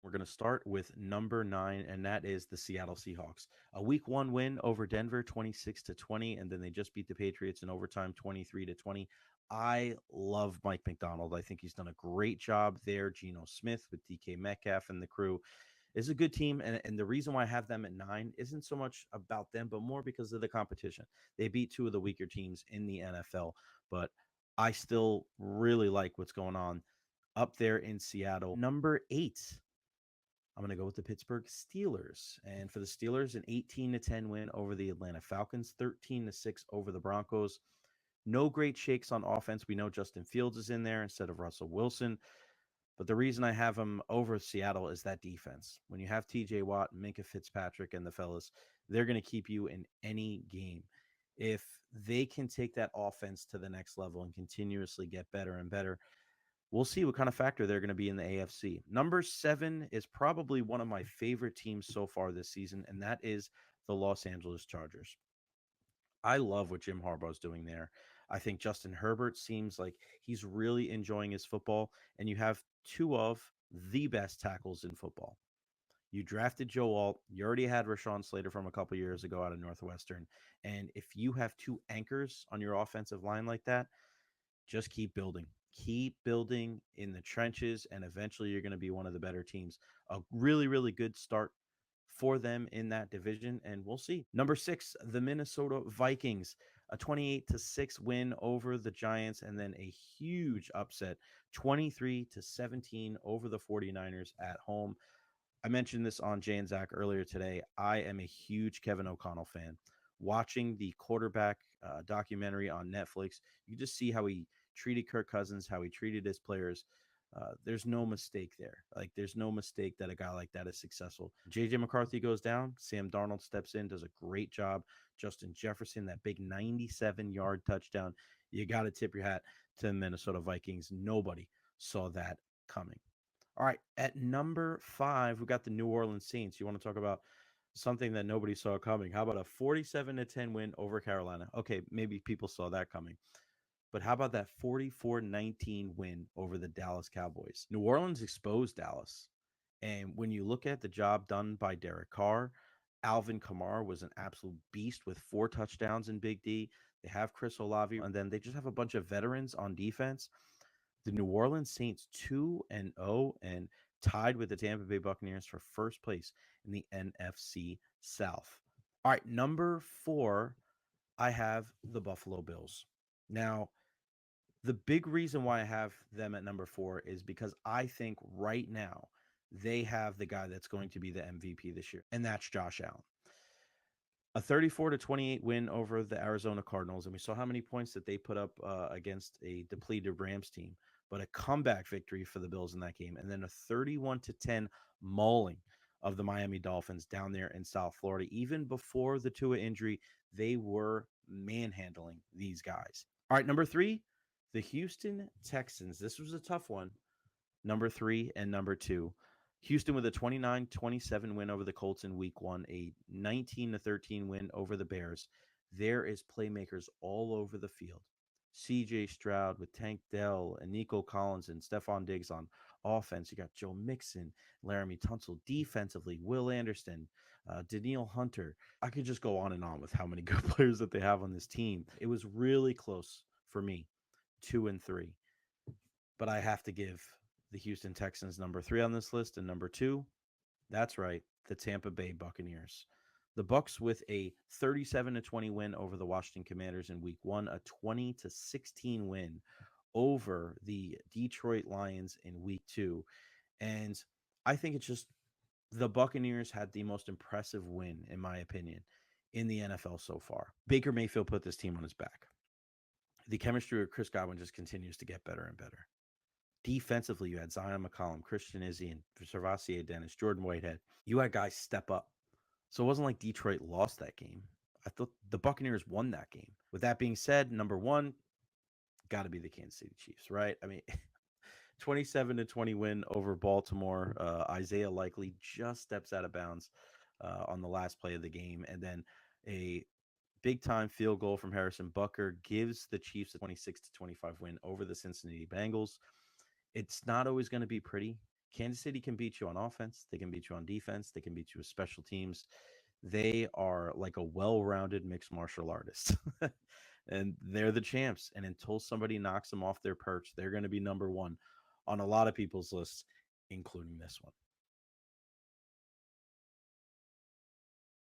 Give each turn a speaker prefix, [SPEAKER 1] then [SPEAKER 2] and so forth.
[SPEAKER 1] We're going to start with number 9, and that is the Seattle Seahawks. A week 1 win over Denver, 26-20, and then they just beat the Patriots in overtime, 23-20. I love Mike McDonald. I think he's done a great job there. Geno Smith with DK Metcalf and the crew is a good team. And the reason why I have them at 9 isn't so much about them, but more because of the competition. They beat two of the weaker teams in the NFL, but I still really like what's going on up there in Seattle. Number 8, I'm going to go with the Pittsburgh Steelers. And for the Steelers, an 18-10 win over the Atlanta Falcons, 13-6 over the Broncos. No great shakes on offense. We know Justin Fields is in there instead of Russell Wilson. But the reason I have him over Seattle is that defense. When you have TJ Watt, Minka Fitzpatrick, and the fellas, they're going to keep you in any game. If they can take that offense to the next level and continuously get better and better, we'll see what kind of factor they're going to be in the AFC. Number 7 is probably one of my favorite teams so far this season, and that is the Los Angeles Chargers. I love what Jim Harbaugh is doing there. I think Justin Herbert seems like he's really enjoying his football, and you have two of the best tackles in football. You drafted Joe Alt. You already had Rashawn Slater from a couple years ago out of Northwestern. And if you have two anchors on your offensive line like that, just keep building. Keep building in the trenches, and eventually you're going to be one of the better teams. A really, really good start for them in that division, and we'll see. Number 6, the Minnesota Vikings, a 28-6 win over the Giants, and then a huge upset, 23-17 over the 49ers at home. I mentioned this on Jay and Zach earlier today. I am a huge Kevin O'Connell fan. Watching the quarterback documentary on Netflix, you just see how he treated Kirk Cousins, how he treated his players. There's no mistake there. Like, there's no mistake that a guy like that is successful. JJ McCarthy goes down. Sam Darnold steps in, does a great job. Justin Jefferson, that big 97-yard touchdown. You got to tip your hat to the Minnesota Vikings. Nobody saw that coming. All right, at number 5, we got the New Orleans Saints. You want to talk about something that nobody saw coming? How about a 47-10 win over Carolina? Okay, maybe people saw that coming. But how about that 44-19 win over the Dallas Cowboys? New Orleans exposed Dallas. And when you look at the job done by Derek Carr, Alvin Kamara was an absolute beast with 4 touchdowns in Big D. They have Chris Olave, and then they just have a bunch of veterans on defense. The New Orleans Saints 2-0 and tied with the Tampa Bay Buccaneers for first place in the NFC South. All right, number 4, I have the Buffalo Bills. Now, the big reason why I have them at number 4 is because I think right now they have the guy that's going to be the MVP this year, and that's Josh Allen. A 34-28 win over the Arizona Cardinals, and we saw how many points that they put up against a depleted Rams team, but a comeback victory for the Bills in that game, and then a 31-10 mauling of the Miami Dolphins down there in South Florida. Even before the Tua injury, they were manhandling these guys. All right, number 3, the Houston Texans. This was a tough one. Number 3 and number 2. Houston with a 29-27 win over the Colts in week 1, a 19-13 win over the Bears. There is playmakers all over the field. CJ Stroud with Tank Dell and Nico Collins and Stephon Diggs on offense. You got Joe Mixon, Laramie Tunsil defensively, Will Anderson, Daniil Hunter. I could just go on and on with how many good players that they have on this team. It was really close for me, 2 and 3. But I have to give the Houston Texans number 3 on this list, and number 2, that's right, the Tampa Bay Buccaneers. The Bucs with a 37-20 win over the Washington Commanders in week 1, a 20-16 win over the Detroit Lions in week 2. And I think it's just the Buccaneers had the most impressive win, in my opinion, in the NFL so far. Baker Mayfield put this team on his back. The chemistry of Chris Godwin just continues to get better and better. Defensively, you had Zion McCollum, Christian Izzy, and Servassier Dennis, Jordan Whitehead. You had guys step up. So it wasn't like Detroit lost that game. I thought the Buccaneers won that game. With that being said, number 1, got to be the Kansas City Chiefs, right? I mean, 27-20 win over Baltimore. Isaiah Likely just steps out of bounds on the last play of the game. And then a big-time field goal from Harrison Butker gives the Chiefs a 26-25 win over the Cincinnati Bengals. It's not always going to be pretty. Kansas City can beat you on offense. They can beat you on defense. They can beat you with special teams. They are like a well-rounded mixed martial artist. And they're the champs. And until somebody knocks them off their perch, they're going to be number one on a lot of people's lists, including this one.